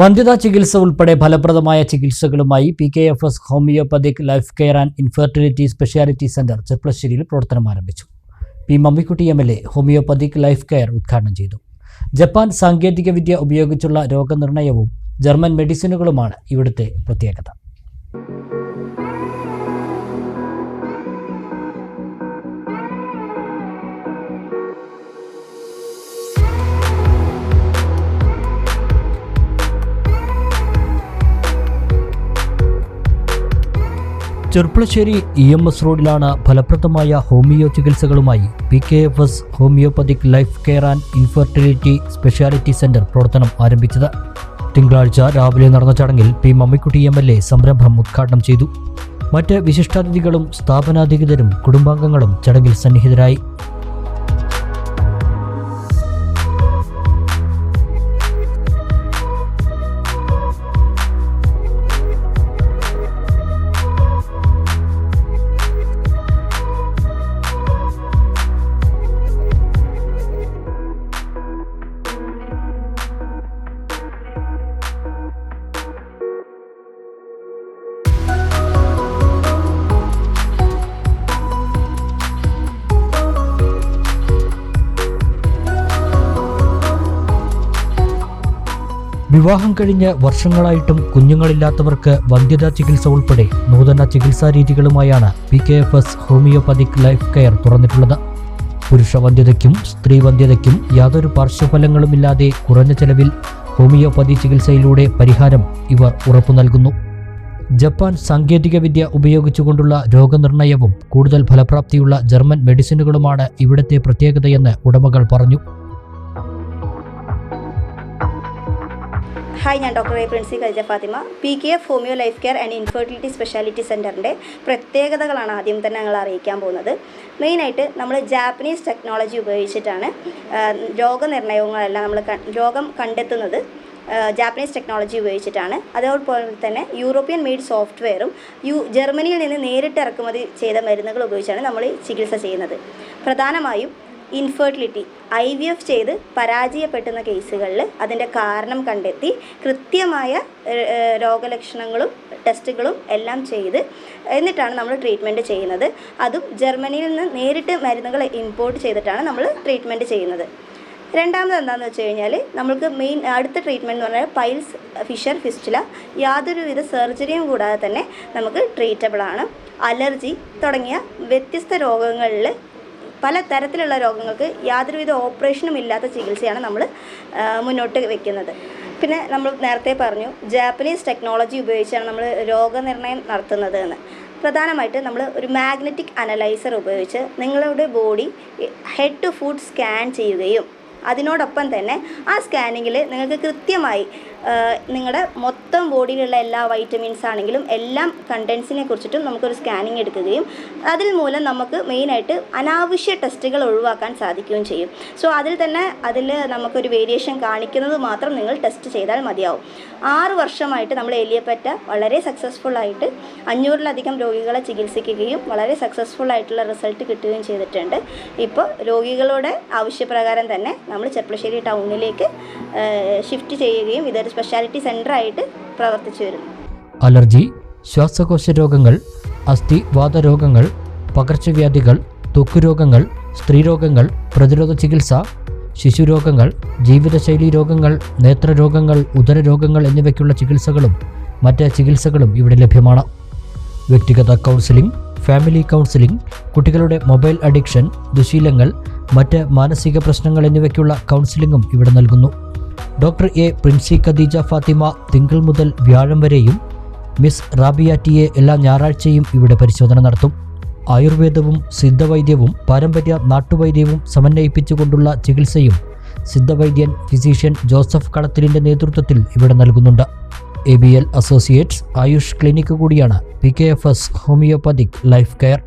വന്ധ്യതാ ചികിത്സ ഉൾപ്പെടെ ഫലപ്രദമായ ചികിത്സകളുമായി PKFS homeopathic life care and infertility speciality centre ചെർപ്പളശ്ശേരിയിൽ പ്രവർത്തനം ആരംഭിച്ചു. P Mammikutty MLA homeopathic life care ഉദ്ഘാടനം ചെയ്തു. ജപ്പാൻ സാങ്കേതികവിദ്യ ഉപയോഗിച്ചുള്ള രോഗനിർണയവും ജർമ്മൻ മെഡിസിനുകളുമാണ് ഇവിടുത്തെ പ്രത്യേകത. ചെർപ്പളശ്ശേരി EMS റോഡിലാണ് ഫലപ്രദമായ ഹോമിയോ ചികിത്സകളുമായി PKFS homeopathic life care and infertility speciality centre പ്രവർത്തനം ആരംഭിച്ചത്. തിങ്കളാഴ്ച രാവിലെ നടന്ന ചടങ്ങിൽ പി മമ്മിക്കുട്ടി MLA സംരംഭം ഉദ്ഘാടനം ചെയ്തു. മറ്റ് വിശിഷ്ടാതിഥികളും സ്ഥാപനാധികൃതരും കുടുംബാംഗങ്ങളും ചടങ്ങിൽ സന്നിഹിതരായി. വിവാഹം കഴിഞ്ഞ് വർഷങ്ങളായിട്ടും കുഞ്ഞുങ്ങളില്ലാത്തവർക്ക് വന്ധ്യതാ ചികിത്സ ഉൾപ്പെടെ നൂതന ചികിത്സാ രീതികളുമായാണ് PKFS ഹോമിയോപ്പതിക് ലൈഫ് കെയർ തുറന്നിട്ടുള്ളത്. പുരുഷ വന്ധ്യതയ്ക്കും സ്ത്രീ വന്ധ്യതയ്ക്കും യാതൊരു പാർശ്വഫലങ്ങളുമില്ലാതെ കുറഞ്ഞ ചെലവിൽ ഹോമിയോപ്പതി ചികിത്സയിലൂടെ പരിഹാരം ഇവർ ഉറപ്പു നൽകുന്നു. ജപ്പാൻ സാങ്കേതികവിദ്യ ഉപയോഗിച്ചുകൊണ്ടുള്ള രോഗനിർണയവും കൂടുതൽ ഫലപ്രാപ്തിയുള്ള ജർമ്മൻ മെഡിസിനുകളുമാണ് ഇവിടുത്തെ പ്രത്യേകതയെന്ന് ഉടമകൾ പറഞ്ഞു. ഹായ്, ഞാൻ doctor Princy Khadeeja Fathima. PKF homeo life care and infertility speciality സെൻറ്ററിൻ്റെ പ്രത്യേകതകളാണ് ആദ്യം തന്നെ ഞങ്ങൾ അറിയിക്കാൻ പോകുന്നത്. മെയിനായിട്ട് നമ്മൾ ജാപ്പനീസ് ടെക്നോളജി ഉപയോഗിച്ചിട്ടാണ് രോഗനിർണയങ്ങളെല്ലാം നമ്മൾ രോഗം കണ്ടെത്തുന്നത്. ജാപ്പനീസ് ടെക്നോളജി ഉപയോഗിച്ചിട്ടാണ്. അതേപോലെ തന്നെ യൂറോപ്യൻ മെയ്ഡ് സോഫ്റ്റ്വെയറും ജർമ്മനിയിൽ നിന്ന് നേരിട്ട് ഇറക്കുമതി ചെയ്ത മരുന്നുകൾ ഉപയോഗിച്ചാണ് നമ്മൾ ചികിത്സ ചെയ്യുന്നത്. പ്രധാനമായും ഇൻഫെർട്ടിലിറ്റി IVF ചെയ്ത് പരാജയപ്പെടുന്ന കേസുകളിൽ അതിൻ്റെ കാരണം കണ്ടെത്തി കൃത്യമായ രോഗലക്ഷണങ്ങളും ടെസ്റ്റുകളും എല്ലാം ചെയ്ത് എന്നിട്ടാണ് നമ്മൾ ട്രീറ്റ്മെൻറ്റ് ചെയ്യുന്നത്. അതും ജർമ്മനിയിൽ നിന്ന് നേരിട്ട് മരുന്നുകൾ ഇമ്പോർട്ട് ചെയ്തിട്ടാണ് നമ്മൾ ട്രീറ്റ്മെൻറ്റ് ചെയ്യുന്നത്. രണ്ടാമത് എന്താണെന്ന് വെച്ച് കഴിഞ്ഞാൽ നമ്മൾക്ക് അടുത്ത ട്രീറ്റ്മെൻറ്റ് എന്ന് പറഞ്ഞാൽ പൈൽസ്, ഫിഷർ, ഫിസ്റ്റുല യാതൊരുവിധ സർജറിയും കൂടാതെ തന്നെ നമുക്ക് ട്രീറ്റബിളാണ്. അലർജി തുടങ്ങിയ വ്യത്യസ്ത രോഗങ്ങളിൽ പല തരത്തിലുള്ള രോഗങ്ങൾക്ക് യാതൊരുവിധ ഓപ്പറേഷനും ഇല്ലാത്ത ചികിത്സയാണ് നമ്മൾ മുന്നോട്ട് വയ്ക്കുന്നത്. പിന്നെ നമ്മൾ നേരത്തെ പറഞ്ഞു ജാപ്പനീസ് ടെക്നോളജി ഉപയോഗിച്ചാണ് നമ്മൾ രോഗനിർണയം നടത്തുന്നത് എന്ന്. പ്രധാനമായിട്ട് നമ്മൾ ഒരു മാഗ്നറ്റിക് അനലൈസർ ഉപയോഗിച്ച് നിങ്ങളുടെ body head to foot scan ചെയ്യുകയും അതിനോടൊപ്പം തന്നെ ആ സ്കാനിങ്ങിൽ നിങ്ങൾക്ക് കൃത്യമായി നിങ്ങളുടെ മൊത്തം ബോഡിയിലുള്ള എല്ലാ വൈറ്റമിൻസ് ആണെങ്കിലും എല്ലാം കണ്ടൻസിനെ കുറിച്ചിട്ടും നമുക്കൊരു സ്കാനിങ് എടുക്കുകയും അതിൽ മൂലം നമുക്ക് മെയിനായിട്ട് അനാവശ്യ ടെസ്റ്റുകൾ ഒഴിവാക്കാൻ സാധിക്കുകയും ചെയ്യും. സോ അതിൽ നമുക്കൊരു വേരിയേഷൻ കാണിക്കുന്നത് മാത്രം നിങ്ങൾ ടെസ്റ്റ് ചെയ്താൽ മതിയാവും. 6 വർഷമായിട്ട് നമ്മൾ എലിയപ്പറ്റ വളരെ സക്സസ്ഫുള്ളായിട്ട് 500-ലധികം രോഗികളെ ചികിത്സിക്കുകയും വളരെ സക്സസ്ഫുള്ളായിട്ടുള്ള റിസൾട്ട് കിട്ടുകയും ചെയ്തിട്ടുണ്ട്. ഇപ്പോൾ രോഗികളുടെ ആവശ്യപ്രകാരം തന്നെ നമ്മൾ ചെർപ്പളശ്ശേരി ടൗണിലേക്ക് ഷിഫ്റ്റ് ചെയ്യുകയും ഇതൊരു സ്പെഷ്യാലിറ്റി സെൻ്ററായിട്ട് പ്രവർത്തിച്ചു വരുന്നു. അലർജി, ശ്വാസകോശ രോഗങ്ങൾ, അസ്ഥിവാതരോഗങ്ങൾ, പകർച്ചവ്യാധികൾ, ത്വക്കുരോഗങ്ങൾ, സ്ത്രീരോഗങ്ങൾ, പ്രതിരോധ ചികിത്സ, ശിശുരോഗങ്ങൾ, ജീവിതശൈലി രോഗങ്ങൾ, നേത്രരോഗങ്ങൾ, ഉദരരോഗങ്ങൾ എന്നിവയ്ക്കുള്ള ചികിത്സകളും മറ്റ് ചികിത്സകളും ഇവിടെ ലഭ്യമാണ്. വ്യക്തിഗത കൗൺസിലിംഗ്, ഫാമിലി കൗൺസിലിംഗ്, കുട്ടികളുടെ മൊബൈൽ അഡിക്ഷൻ, ദുശീലങ്ങൾ, മറ്റ് മാനസിക പ്രശ്നങ്ങൾ എന്നിവയ്ക്കുള്ള കൗൺസിലിംഗും ഇവിടെ നൽകുന്നു. ഡോക്ടർ പ്രിൻസി ഖദീജ ഫാത്തിമ തിങ്കൾ മുതൽ വ്യാഴം വരെയും മിസ് റാബിയ TA എല്ലാ ഞായറാഴ്ചയും ഇവിടെ പരിശോധന നടത്തും. ആയുർവേദവും സിദ്ധവൈദ്യവും പാരമ്പര്യ നാട്ടുവൈദ്യവും സമന്വയിപ്പിച്ചുകൊണ്ടുള്ള ചികിത്സയും സിദ്ധവൈദ്യൻ ഫിസിഷ്യൻ ജോസഫ് കളത്തിലിൻ്റെ നേതൃത്വത്തിൽ ഇവിടെ നൽകുന്നുണ്ട്. ABL അസോസിയേറ്റ്സ് ആയുഷ് ക്ലിനിക്ക് കൂടിയാണ് PKFS ഹോമിയോപ്പതിക് ലൈഫ് കെയർ.